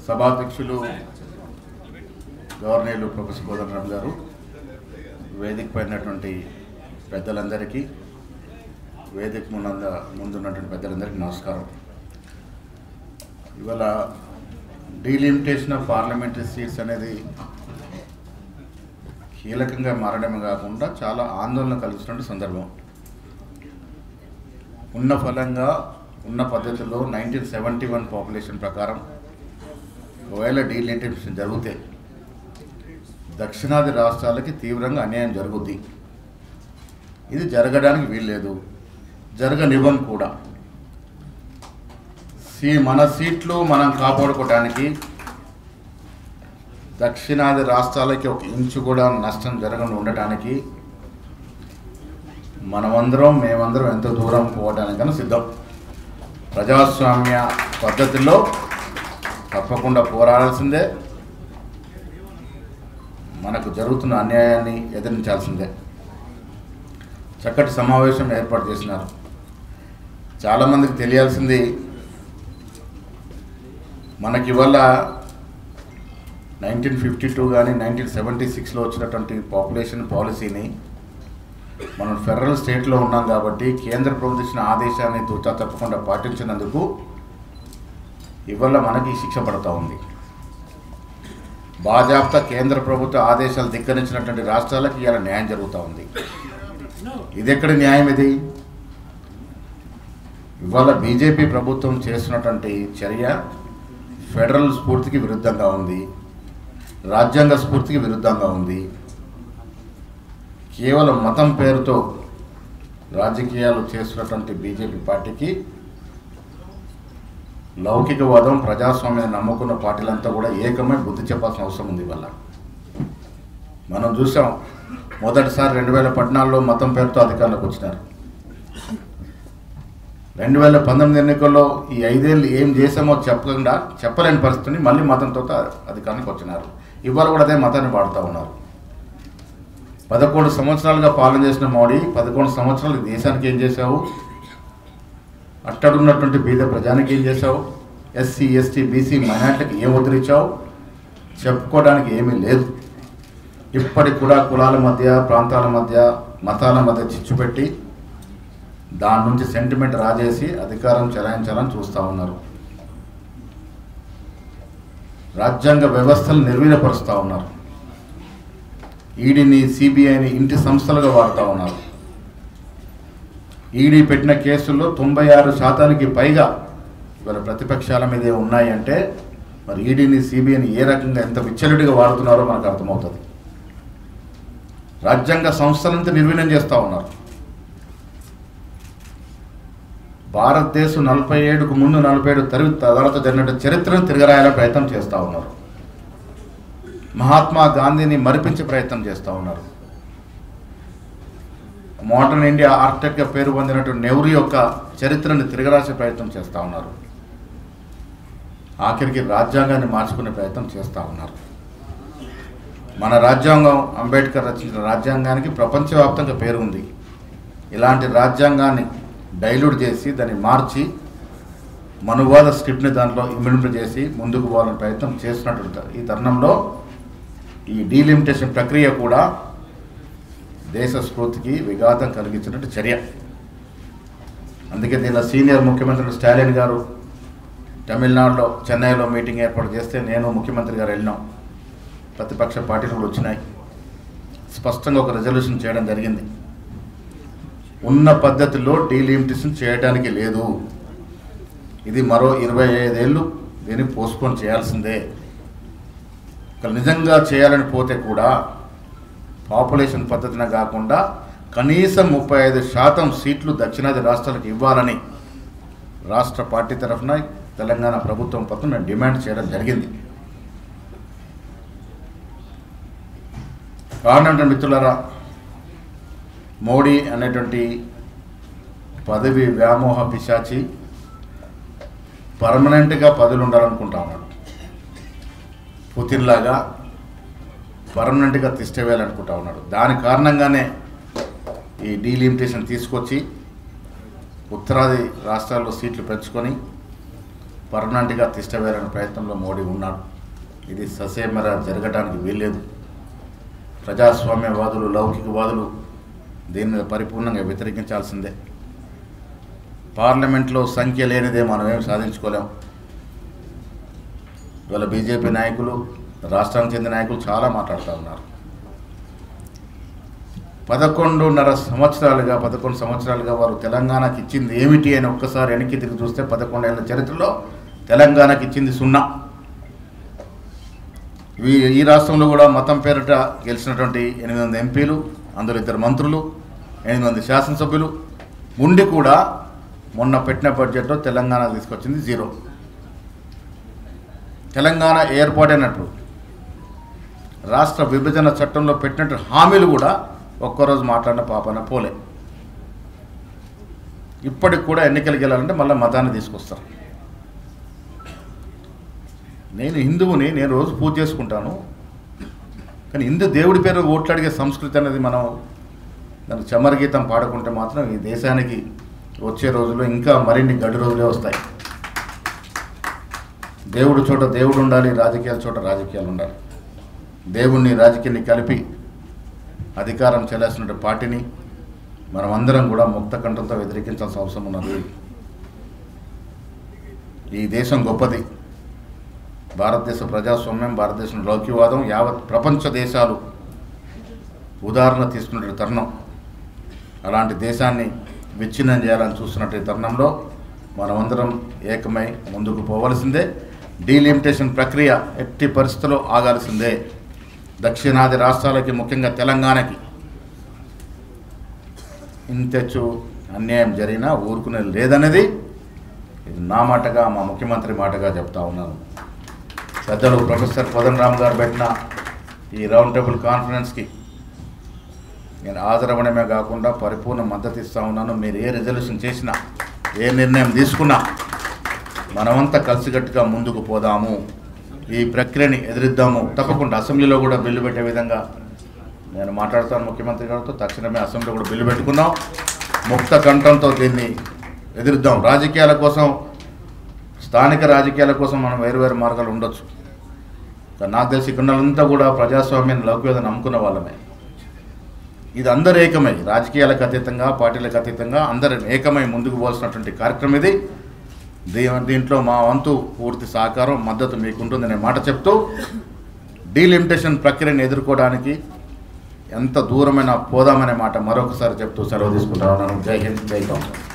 సభాధ్యక్షులు గవర్నర్లు ప్రొఫెసర్ కోదండరామ్ గారు, వేదిక పైనటువంటి పెద్దలందరికీ, వేదిక ముందున్నటువంటి పెద్దలందరికీ నమస్కారం. ఇవాళ డీలిమిటేషన్ ఆఫ్ పార్లమెంటరీ సీట్స్ అనేది కీలకంగా మారడమే కాకుండా చాలా ఆందోళన కలిగిస్తున్న సందర్భం. ఉన్న ఫలంగా ఉన్న పద్ధతిలో 1971 పాపులేషన్ ప్రకారం ఒకవేళ డీలిమిటేషన్ జరిగితే దక్షిణాది రాష్ట్రాలకి తీవ్రంగా అన్యాయం జరుగుద్ది. ఇది జరగడానికి వీల్లేదు, జరగనివ్వం కూడా. మన సీట్లు మనం కాపాడుకోవడానికి దక్షిణాది రాష్ట్రాలకి ఒక ఇంచు కూడా నష్టం జరగకుండా ఉండటానికి మేమందరం ఎంత దూరం పోవడానికైనా సిద్ధం. ప్రజాస్వామ్య పద్ధతిలో తప్పకుండా పోరాడాల్సిందే, మనకు జరుగుతున్న అన్యాయాన్ని ఎదిరించాల్సిందే. చక్కటి సమావేశం ఏర్పాటు చేసినారు. చాలామందికి తెలియాల్సింది, మనకి ఇవాళ 1952 కానీ 1976లో వచ్చినటువంటి పాపులేషన్ పాలసీని మనం ఫెడరల్ స్టేట్లో ఉన్నాం కాబట్టి కేంద్ర ప్రభుత్వం ఇచ్చిన ఆదేశాన్ని తూచా తప్పకుండా పాటించినందుకు ఇవాళ మనకి శిక్ష పడుతూ ఉంది. బాజాప్తా కేంద్ర ప్రభుత్వ ఆదేశాలు ధిక్కరించినటువంటి రాష్ట్రాలకు ఇవాళ న్యాయం జరుగుతూ ఉంది. ఇది ఎక్కడి న్యాయం? ఇది ఇవాళ బీజేపీ ప్రభుత్వం చేస్తున్నటువంటి చర్య ఫెడరల్ స్ఫూర్తికి విరుద్ధంగా ఉంది, రాజ్యాంగ స్ఫూర్తికి విరుద్ధంగా ఉంది. కేవలం మతం పేరుతో రాజకీయాలు చేస్తున్నటువంటి బీజేపీ పార్టీకి లౌకికవాదం, ప్రజాస్వామ్యాన్ని నమ్ముకున్న పార్టీలంతా కూడా ఏకమై బుద్ధి చెప్పాల్సిన అవసరం ఉంది. వల్ల మనం చూసాం, మొదటిసారి 2014లో మతం పేరుతో అధికారంలోకి వచ్చినారు. 2019 ఎన్నికల్లో ఈ 5 ఏళ్ళు ఏం చేసామో చెప్పలేని పరిస్థితిని మళ్ళీ మతంతో అధికారానికి వచ్చినారు. ఇవాళ కూడా అదే మతాన్ని వాడుతూ ఉన్నారు. 11 సంవత్సరాలుగా పాలన చేసిన మోడీ 11 సంవత్సరాలు దేశానికి ఏం చేశావు? అట్టడున్నటువంటి బీద ప్రజానికి ఏం చేశావు? ఎస్సీ, ఎస్టీ, బీసీ, మైనార్టీలకు ఏం ఉద్ధరించావు? చెప్పుకోవడానికి ఏమీ లేదు. ఇప్పటికి కూడా కులాల మధ్య, ప్రాంతాల మధ్య, మతాల మధ్య చిచ్చు పెట్టి దాని నుంచి సెంటిమెంట్ రాజేసి అధికారం చెలాయించాలని చూస్తూ ఉన్నారు. రాజ్యాంగ వ్యవస్థలు నిర్వీర్యపరుస్తూ ఉన్నారు. ఈడీని, సిబిఐని ఇంటి సంస్థలుగా వాడుతూ ఉన్నారు. ఈడీ పెట్టిన కేసుల్లో 96% పైగా ఇవాళ ప్రతిపక్షాల మీదే ఉన్నాయి. అంటే మరి ఈడీని, సిబిఐని ఏ రకంగా ఎంత విచ్చలుడిగా వాడుతున్నారో మనకు అర్థమవుతుంది. రాజ్యాంగ సంస్థలంతా నిర్వీర్యం చేస్తూ ఉన్నారు. భారతదేశం 47కు ముందు 47 తర్వాత జరిగిన చరిత్రను తిరగరాయాలని ప్రయత్నం చేస్తూ ఉన్నారు. మహాత్మా గాంధీని మరిపించే ప్రయత్నం చేస్తూ ఉన్నారు. మోడర్న్ ఇండియా ఆర్కిటెక్ట్గా పేరు పొందినటువంటి నెహ్రూ యొక్క చరిత్రను తిరగరాసే ప్రయత్నం చేస్తూ ఉన్నారు. ఆఖరికి రాజ్యాంగాన్ని మార్చుకునే ప్రయత్నం చేస్తూ ఉన్నారు. మన రాజ్యాంగం, అంబేద్కర్ రచించిన రాజ్యాంగానికి ప్రపంచవ్యాప్తంగా పేరు ఉంది. ఇలాంటి రాజ్యాంగాన్ని డైల్యూట్ చేసి దాన్ని మార్చి మనువాద స్క్రిప్ట్ని దాంట్లో ఇంప్లిమెంట్ చేసి ముందుకు పోవాలని ప్రయత్నం చేస్తున్నటువంటి ఈ తరుణంలో ఈ డీలిమిటేషన్ ప్రక్రియ కూడా దేశ స్ఫూర్తికి విఘాతం కలిగించినట్టు చర్య. అందుకే దీనిలో సీనియర్ ముఖ్యమంత్రి స్టాలిన్ గారు తమిళనాడులో, చెన్నైలో మీటింగ్ ఏర్పాటు చేస్తే నేను ముఖ్యమంత్రి గారు వెళ్ళినాం. ప్రతిపక్ష పార్టీలు కూడా వచ్చినాయి. స్పష్టంగా ఒక రెజల్యూషన్ చేయడం జరిగింది. ఉన్న పద్ధతిలో డీలిమిటేషన్ చేయడానికి లేదు. ఇది మరో 25 ఏళ్ళు దీన్ని పోస్ట్పోన్ చేయాల్సిందే. నిజంగా చేయాలని పోతే కూడా పాపులేషన్ పద్ధతిన కాకుండా కనీసం 35% సీట్లు దక్షిణాది రాష్ట్రాలకు ఇవ్వాలని రాష్ట్ర పార్టీ తరఫున తెలంగాణ ప్రభుత్వం పట్ల నేను డిమాండ్ చేయడం జరిగింది. కారణం మిత్రులారా, మోడీ అనేటువంటి పదవి వ్యామోహ పిశాచి పర్మనెంట్గా పదవులు ఉండాలనుకుంటా ఉన్నాడు. పుతిన్ లాగా పర్మనెంట్గా తిష్టవేయాలనుకుంటా ఉన్నాడు. దాని కారణంగానే ఈ డీలిమిటేషన్ తీసుకొచ్చి ఉత్తరాది రాష్ట్రాల్లో సీట్లు పెంచుకొని పర్మనెంట్గా తిష్టవేయాలనే ప్రయత్నంలో మోడీ ఉన్నాడు. ఇది ససేమర జరగడానికి వీల్లేదు. ప్రజాస్వామ్యవాదులు, లౌకికవాదులు దీని మీద పరిపూర్ణంగా వ్యతిరేకించాల్సిందే. పార్లమెంట్లో సంఖ్య లేనిదే మనమేం సాధించుకోలేం. ఇవాళ బీజేపీ నాయకులు, రాష్ట్రానికి చెందిన నాయకులు చాలా మాట్లాడుతూ ఉన్నారు. 11 సంవత్సరాలుగా వారు తెలంగాణకి ఇచ్చింది ఏమిటి అని ఒక్కసారి వెనక్కి తిరిగి చూస్తే 11 ఏళ్ల చరిత్రలో తెలంగాణకి ఇచ్చింది 0. ఈ రాష్ట్రంలో కూడా మతం పేరిట గెలిచినటువంటి 8 ఎంపీలు, అందులో 2 మంత్రులు, 8 శాసనసభ్యులు ఉండి కూడా మొన్న పెట్టిన బడ్జెట్లో తెలంగాణ తీసుకొచ్చింది 0. తెలంగాణ ఏర్పాటైనట్లు రాష్ట్ర విభజన చట్టంలో పెట్టినట్టు హామీలు కూడా ఒక్కరోజు మాట్లాడిన పాపన పోలే. ఇప్పటికి కూడా ఎన్నికలకు వెళ్ళాలంటే మళ్ళీ మతాన్ని తీసుకొస్తారు. నేను హిందువుని, నేను రోజు పూజ చేసుకుంటాను. కానీ హిందూ దేవుడి పేరు ఓట్లు అడిగే సంస్కృతి అనేది మనం దానికి చమరగీతం పాడుకుంటే మాత్రం ఈ దేశానికి వచ్చే రోజుల్లో ఇంకా మరిన్ని గడి రోజులే వస్తాయి. దేవుడి చోట దేవుడు ఉండాలి, రాజకీయాల చోట రాజకీయాలు ఉండాలి. దేవుణ్ణి రాజకీయాన్ని కలిపి అధికారం చెల్లాల్సిన పార్టీని మనమందరం కూడా ముక్త కంఠంతో వ్యతిరేకించాల్సిన అవసరం ఉన్నది. ఈ దేశం గొప్పది. భారతదేశ ప్రజాస్వామ్యం, భారతదేశం లౌకికవాదం యావత్ ప్రపంచ దేశాలు ఉదాహరణ తీసుకునే తరుణం. అలాంటి దేశాన్ని విచ్ఛిన్నం చేయాలని చూస్తున్నట్టు తరుణంలో మనమందరం ఏకమై ముందుకు పోవలసిందే. డీలిమిటేషన్ ప్రక్రియ ఎట్టి పరిస్థితుల్లో ఆగాల్సిందే. దక్షిణాది రాష్ట్రాలకి, ముఖ్యంగా తెలంగాణకి ఇంతెచ్చు అన్యాయం జరిగినా ఊరుకునే లేదనేది ఇది నా మాటగా, మా ముఖ్యమంత్రి మాటగా చెప్తా ఉన్నాను. పెద్దలు ప్రొఫెసర్ కోదండరామ్ గారు పెట్టిన ఈ రౌండ్ టేబుల్ కాన్ఫరెన్స్కి నేను హాజరవ్వడమే కాకుండా పరిపూర్ణ మద్దతు ఇస్తూ ఉన్నాను. మీరు ఏ రిజల్యూషన్ చేసినా, ఏ నిర్ణయం తీసుకున్నా మనమంతా కలిసికట్టుగా ముందుకు పోదాము, ఈ ప్రక్రియని ఎదిరిద్దాము. తప్పకుండా అసెంబ్లీలో కూడా బిల్లు పెట్టే విధంగా నేను మాట్లాడుతాను ముఖ్యమంత్రి గారితో. తక్షణమే అసెంబ్లీలో కూడా బిల్లు పెట్టుకుందాం. ముక్త కంఠంతో దీన్ని ఎదిరిద్దాం. రాజకీయాల కోసం, స్థానిక రాజకీయాల కోసం మనం వేరు మార్గాలు ఉండొచ్చు. నాకు తెలిసి ఇక్కడంతా కూడా ప్రజాస్వామ్యాన్ని, లౌకికతను నమ్ముకున్న వాళ్ళమే. ఇది అందరూ ఏకమై, రాజకీయాలకు అతీతంగా, పార్టీలకు అతీతంగా అందరూ ఏకమై ముందుకు పోవాల్సినటువంటి కార్యక్రమం ఇది. దీంట్లో మా వంతు పూర్తి సహకారం, మద్దతు మీకుంటుందనే మాట చెప్తూ డీలిమిటేషన్ ప్రక్రియను ఎదుర్కోవడానికి ఎంత దూరమైన పోదామనే మాట మరొకసారి చెప్తూ సెలవు తీసుకుంటా ఉన్నాను. జై హింద్, జై కాంగ్రెస్.